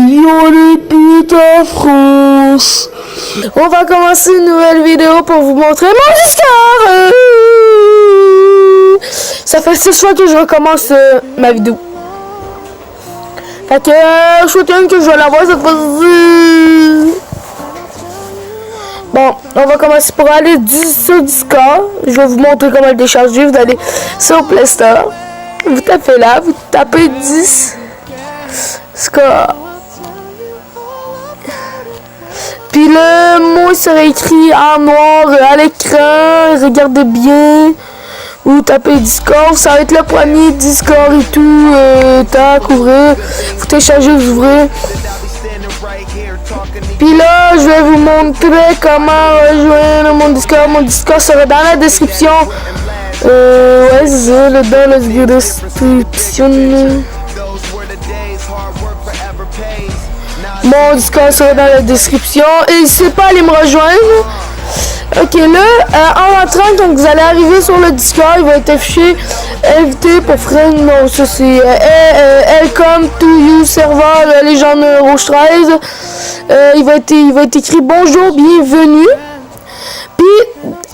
Yo les putes en France. On va commencer une nouvelle vidéo pour vous montrer mon Discord. Ça fait 6 fois que je recommence ma vidéo. Fait que je souhaite que je vais l'avoir cette fois-ci. Bon, on va commencer pour aller sur Discord. Je vais vous montrer comment le décharger. Vous allez sur Play Store. Vous tapez là, vous tapez 10 Discord. Puis le mot sera écrit en noir à l'écran. Regardez bien. Vous tapez Discord, ça va être le premier Discord et tout. Tac, ouvrez. Vous téléchargez, vous ouvrez. Puis là, je vais vous montrer comment rejoindre mon Discord. Mon Discord sera dans la description. Ouais, c'est ça, dans la description. Mon Discord sera dans la description. Et n'hésitez pas à aller me rejoindre. Ok, là, en rentrant, quand vous allez arriver sur le Discord, il va être affiché invité pour friend. Non, ça c'est Welcome to you serveur Légende Rouge 13. Il va être écrit bonjour, bienvenue. Puis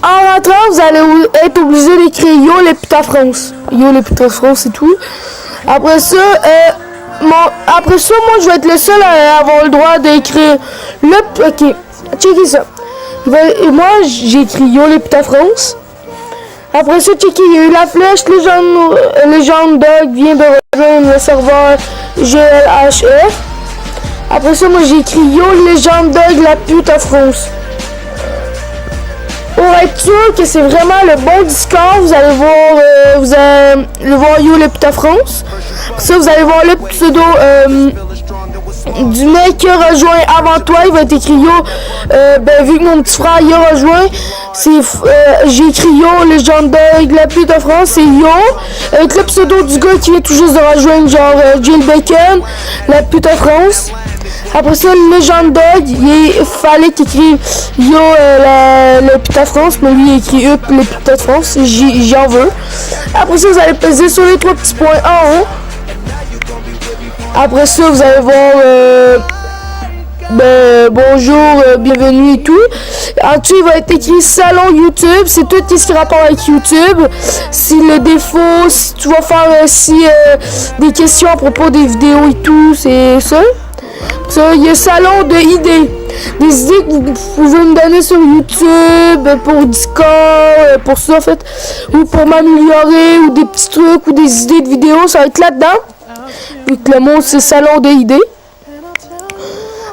en rentrant, vous allez être obligé d'écrire Yo les putas France. Yo les putas France et tout. Après ça, moi je vais être le seul à avoir le droit d'écrire le. Ok, checkez ça. Moi j'ai écrit Yo les putas France. Après ça, checkez, il y a eu la flèche, Légende Dog vient de rejoindre le serveur GLHF. Après ça, moi j'ai écrit Yo Légende Dog la puta France. Pour être sûr que c'est vraiment le bon Discord, vous allez voir Yo les putas France. Après ça, vous allez voir le pseudo du mec qui a rejoint avant toi. Il va être écrit Yo. Vu que mon petit frère y a rejoint, j'ai écrit Yo Légende Dog la puta France, c'est Yo. Avec le pseudo du gars qui vient tout juste de rejoindre, genre Jill Bacon, la puta France. Après ça, le Légende Dog, il fallait qu'il écrive Yo le puta France, mais lui il écrit Up le puta de France, j'en veux. Après ça, vous allez peser sur les 3 petits points en haut. Après ça, vous allez voir bonjour, bienvenue et tout. En dessous, il va être écrit salon YouTube. C'est tout ce qui rapport avec YouTube. Si le défaut, si tu vas faire des questions à propos des vidéos et tout, c'est ça. Ça, il y a salon de idées. Des idées que vous pouvez me donner sur YouTube, pour Discord, pour ça en fait, ou pour m'améliorer, ou des petits trucs, ou des idées de vidéos, ça va être là-dedans. Vu que le mot c'est salon de idées.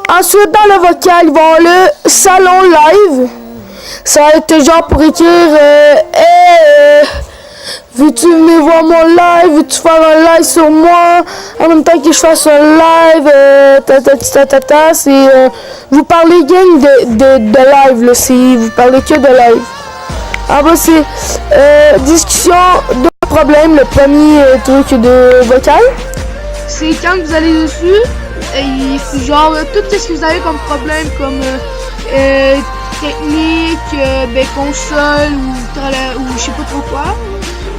Ensuite, dans le vocal, il va y avoir le salon live. Ça va être genre pour écrire veux-tu venir voir mon live? Veux-tu faire un live sur moi? En même temps que je fasse un live, c'est vous parlez gang de live, là, vous parlez que de live. En bas, c'est discussion de problème, le premier truc de vocal. C'est quand vous allez dessus, et genre tout ce que vous avez comme problème, comme technique, console ou je sais pas trop quoi,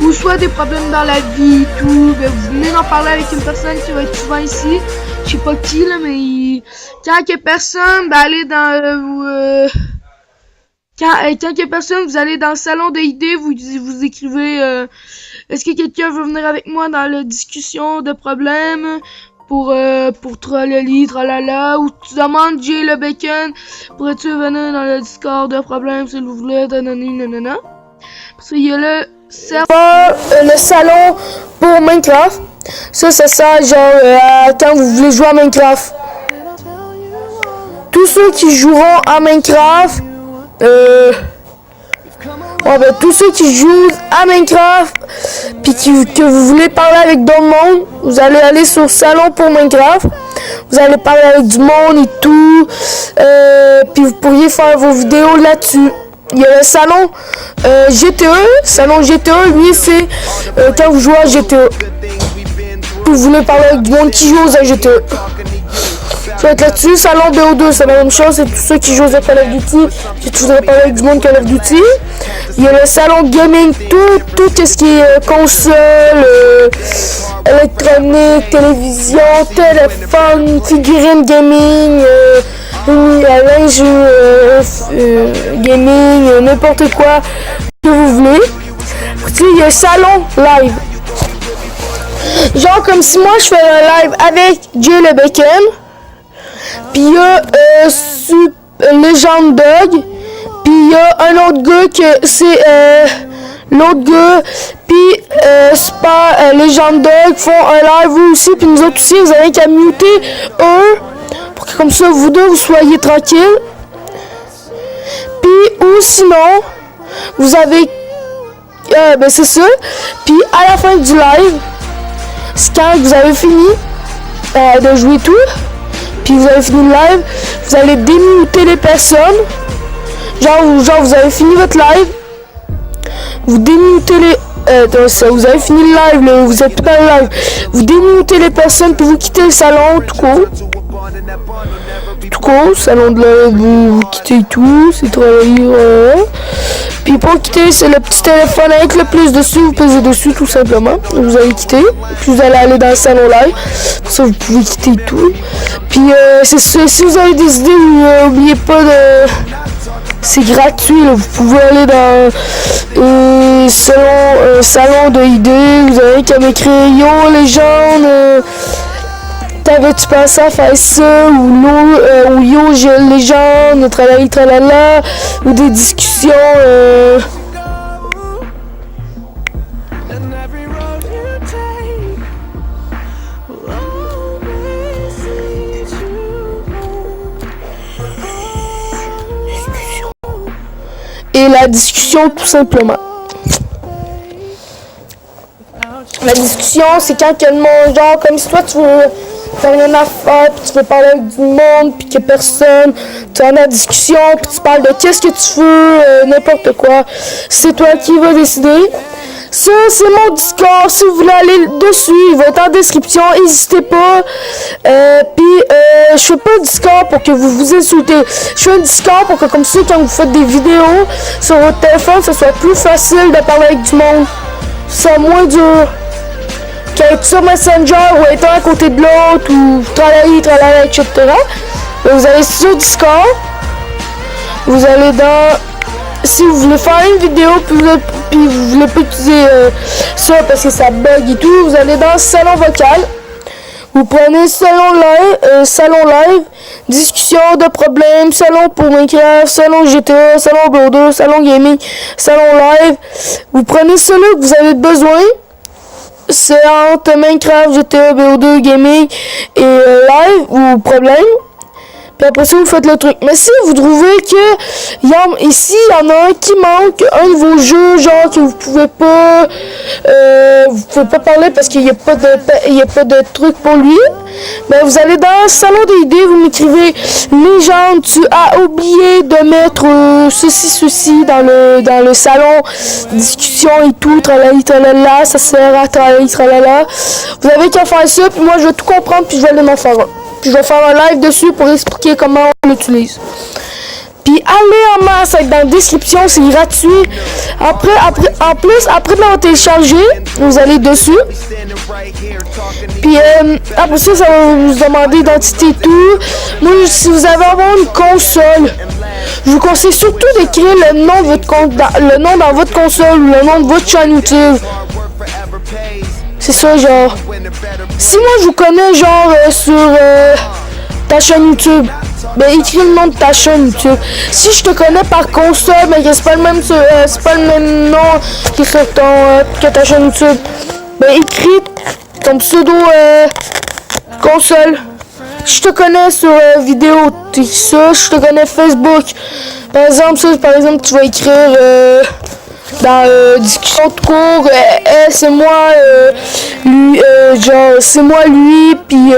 ou soit des problèmes dans la vie et tout, vous venez d'en parler avec une personne qui va être souvent ici, je sais pas qui là, mais quand il y a personne, allez dans quand il y a personne, vous allez dans le salon des idées, vous écrivez est-ce que quelqu'un veut venir avec moi dans la discussion de problèmes pour tralali, tralala, ou tu demandes Jay le Bacon, pourrais-tu venir dans le Discord de problèmes s'il vous plaît, nanana. Parce qu'il y a le serveur, le salon pour Minecraft. Ça sert genre quand vous voulez jouer à Minecraft. Tous ceux qui joueront à Minecraft, tous ceux qui jouent à Minecraft puis que vous voulez parler avec d'autres mondes, vous allez aller sur salon pour Minecraft. Vous allez parler avec du monde et tout, puis vous pourriez faire vos vidéos là-dessus. Il y a le salon GTA. Salon GTA, lui c'est quand vous jouez à GTA. Vous voulez parler avec du monde qui joue à GTA. Ça va être là-dessus. Salon BO2, c'est la même chose. C'est tous ceux qui jouent à Call of Duty. Qui voudrais parler avec du monde Call of Duty. Il y a le salon gaming, tout ce qui est console, électronique, télévision, téléphone, figurines gaming, linge gaming, n'importe quoi que vous voulez. Puis il y a le salon live. Genre comme si moi je fais un live avec Jay le Bacon. Puis il y a Legend Dog. Puis il y a un autre gars que c'est l'autre gars. Puis c'est pas Legend Dog font un live vous aussi. Puis nous autres aussi, vous avez qu'à muter eux. Pour que comme ça vous deux vous soyez tranquilles. Puis ou sinon, vous avez ben c'est ça. Puis à la fin du live, c'est quand vous avez fini de jouer tout, puis vous avez fini le live, vous allez démuter les personnes. Genre vous avez fini votre live, vous démutez les... vous avez fini le live, là, vous êtes plus dans le live. Vous démutez les personnes, puis vous quittez le salon, tout court. Tout court, salon de live, vous quittez tout, c'est travailler, Puis pour quitter, c'est le petit téléphone avec le plus dessus, vous pesez dessus tout simplement. Vous allez quitter, puis vous allez aller dans le salon live. Pour ça, vous pouvez quitter tout. Puis c'est ça, si vous avez des idées, n'oubliez pas de... C'est gratuit, là. Vous pouvez aller dans salon de idées, vous avez qu'à m'écrire « Yo, légende, t'avais-tu pensé à faire ça ?» ou « Yo, j'ai légende, tralala, tralala » ou des discussions et la discussion tout simplement. La discussion, c'est quand il y a le monde, genre comme si toi tu veux faire rien à faire, puis tu veux parler avec du monde, puis que personne, tu as la discussion, puis tu parles de qu'est-ce que tu veux, n'importe quoi. C'est toi qui vas décider. Ça, c'est mon Discord. Si vous voulez aller dessus, il va être en description. N'hésitez pas. Je fais pas un Discord pour que vous vous insultez. Je fais un Discord pour que comme ça, quand vous faites des vidéos sur votre téléphone, ce soit plus facile de parler avec du monde. Ce soit moins dur. Qu'être sur Messenger ou être à côté de l'autre ou tralala, etc. Vous allez sur Discord. Vous allez dans... Si vous voulez faire une vidéo puis vous voulez pas utiliser ça parce que ça bug et tout, vous allez dans salon vocal. Vous prenez salon live, discussion de problèmes, salon pour Minecraft, salon GTA, salon Border, salon gaming, salon live. Vous prenez celui que vous avez besoin. C'est entre Minecraft, GTA, BO2, gaming et live ou problème. Puis après ça, vous faites le truc. Mais si vous trouvez que ici, il y en a un qui manque, un de vos jeux, genre que vous pouvez pas parler parce qu'il n'y a pas de truc pour lui, mais vous allez dans le salon des idées, vous m'écrivez légende, tu as oublié de mettre ceci dans le salon, discussion et tout, tralala, ça sert à tralala. Vous avez qu'à faire ça, puis moi je vais tout comprendre, puis je vais aller m'en faire un. Puis je vais faire un live dessus pour expliquer comment on l'utilise. Puis allez en masse, être dans la description, c'est gratuit. Après de l'avoir téléchargé, vous allez dessus. Puis après ça va vous demander d'identité et tout. Moi, si vous avez avoir une console, je vous conseille surtout d'écrire le nom dans votre console ou le nom de votre chaîne YouTube. C'est ça, genre. Si moi je vous connais, genre, sur ta chaîne YouTube, ben écris le nom de ta chaîne YouTube. Si je te connais par console, mais que c'est pas le même nom qui est sur que ta chaîne YouTube, ben écris ton pseudo console. Si je te connais sur vidéo, tu écris ça. Si je te connais Facebook, par exemple, tu vas écrire dans discussion de cours, c'est moi, lui, c'est moi lui, puis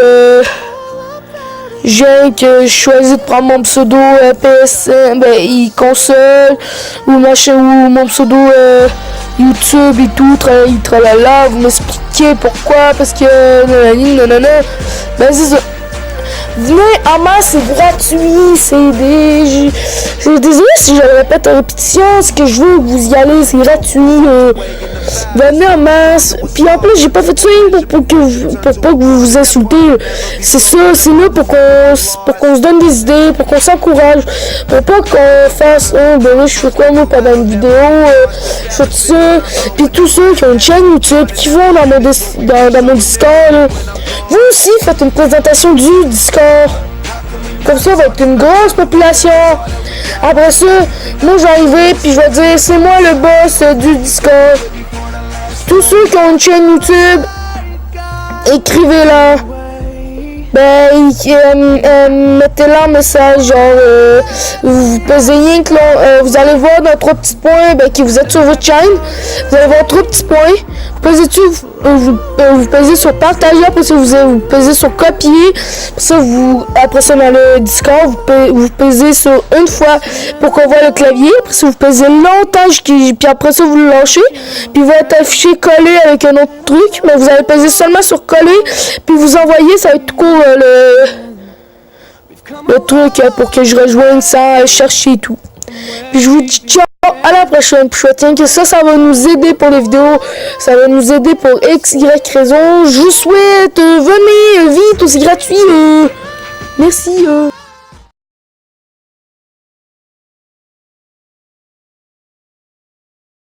j'ai choisi de prendre mon pseudo PSN, console, ou mon pseudo YouTube et tout, tralala, vous m'expliquez pourquoi, parce que nanana, ben c'est ça. Venez en masse, c'est gratuit, c'est désolé si je le répète en répétition, ce que je veux que vous y allez, c'est gratuit. Venez en masse. Puis en plus, j'ai pas fait ça pour pas que vous vous insultez. C'est ça, c'est là pour qu'on se donne des idées, pour qu'on s'encourage, pour pas qu'on fasse ben là je fais quoi moi pendant une vidéo, je fais tout ça. Puis tous ceux qui ont une chaîne YouTube, qui vont dans mon Discord, vous aussi faites une présentation du Discord. Comme ça, va être une grosse population. Après ça, moi je vais arriver puis je vais dire c'est moi le boss du Discord. Tous ceux qui ont une chaîne YouTube, écrivez-la. Ben, mettez-la en message, genre, vous pesez rien que là, vous allez voir dans 3 petits points, ben, que vous êtes sur votre chaîne, vous allez voir 3 petits points, vous pesez dessus, vous pesez sur partager, après ça vous pesez sur copier, après ça dans le Discord, vous pesez sur une fois pour qu'on voit le clavier, après ça vous pesez longtemps, puis après ça vous le lâchez, puis il va être affiché collé avec un autre truc, mais vous allez peser seulement sur coller, puis vous envoyez, ça va être court le truc pour que je rejoigne ça, chercher et tout. Puis je vous dis ciao, à la prochaine. Puis je tiens que ça va nous aider pour les vidéos, ça va nous aider pour X, Y raison. Je vous souhaite, venez vite, c'est gratuit. Merci.